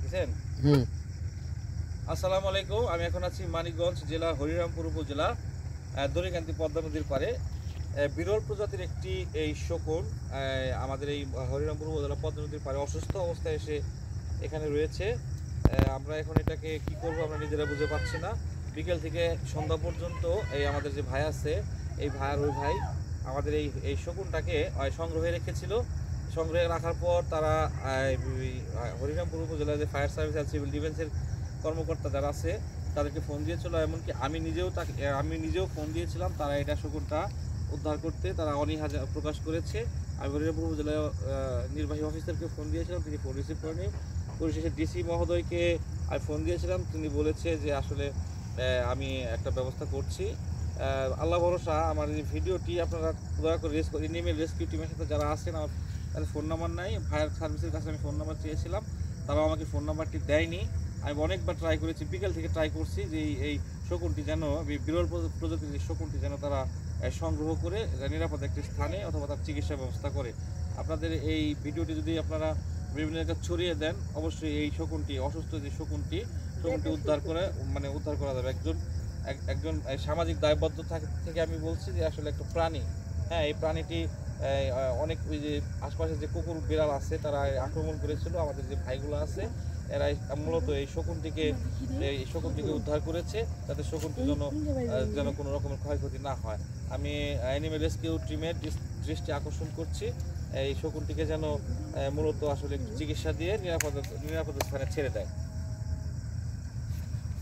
দেখতেছেন। আসসালামু আলাইকুম। আমি এখন আছি মানিকগঞ্জ জেলার হরিরামপুর উপজেলা দড়িকান্দি পদ্মা নদীর পারে। বিরল প্রজাতির একটি এই শকুন আমাদের এই হরিরামপুর উপজেলা পদ্মা নদীর পারে অসুস্থ অবস্থায় এসে এখানে রয়েছে। আমরা এখন এটাকে কি করব আমরা নিজেরা বুঝে পাচ্ছি না। বিকেল থেকে সন্ধ্যা পর্যন্ত এই আমাদের যে ভাই আছে, এই ভাইয়ের ওই ভাই আমাদের এই শকুনটাকে সংগ্রহে রেখেছিল। সংগ্রহে রাখার পর তারা হরিরামপুর উপজেলার যে ফায়ার সার্ভিস আর সিভিল ডিফেন্সের কর্মকর্তা যারা আছে তাদেরকে ফোন দিয়েছিল। এমনকি আমি নিজেও ফোন দিয়েছিলাম। তারা এটা শকুনটা উদ্ধার করতে তারা অনীহা প্রকাশ করেছে। আমি হরিরামপুর উপজেলা নির্বাহী অফিসারকে ফোন দিয়েছিলাম, তিনি ফোন রিসিভ করেনি। পরিশেষে ডিসি মহোদয়কে আমি ফোন দিয়েছিলাম, তিনি বলেছে যে আসলে আমি একটা ব্যবস্থা করছি। আল্লাহ ভরসা। আমার এই ভিডিওটি আপনারা দয়া করে এনিমেল রেস্কিউ টিমের সাথে যারা আছেন, আমার তাদের ফোন নাম্বার নাই। ফায়ার সার্ভিসের কাছে আমি ফোন নাম্বার চেয়েছিলাম, তারাও আমাকে ফোন নাম্বারটি দেয়নি। আমি অনেকবার ট্রাই করেছি, বিকেল থেকে ট্রাই করছি যে এই শকুনটি যেন, বিরল প্রজাতির যে শকুনটি যেন তারা সংগ্রহ করে নিরাপদ একটি স্থানে অথবা তার চিকিৎসা ব্যবস্থা করে। আপনাদের এই ভিডিওটি যদি আপনারা বিভিন্ন জায়গায় ছড়িয়ে দেন, অবশ্যই এই শকুনটি, অসুস্থ যে শকুনটি উদ্ধার করা যাবে। একজন সামাজিক দায়বদ্ধতা থেকে আমি বলছি যে আসলে একটা প্রাণী, হ্যাঁ, এই প্রাণীটি অনেক ওই যে আশপাশে যে কুকুর বিড়াল আছে তারা আক্রমণ করেছিল। আমাদের যে ভাইগুলো আছে এরা মূলত এই শকুনটিকে উদ্ধার করেছে, যাতে শকুনটির যেন কোনো রকমের ক্ষয়ক্ষতি না হয়। আমি অ্যানিমেল রেস্কিউ টিমের দৃষ্টি আকর্ষণ করছি, এই শকুনটিকে যেন মূলত আসলে চিকিৎসা দিয়ে নিরাপদ স্থানে ছেড়ে দেয়।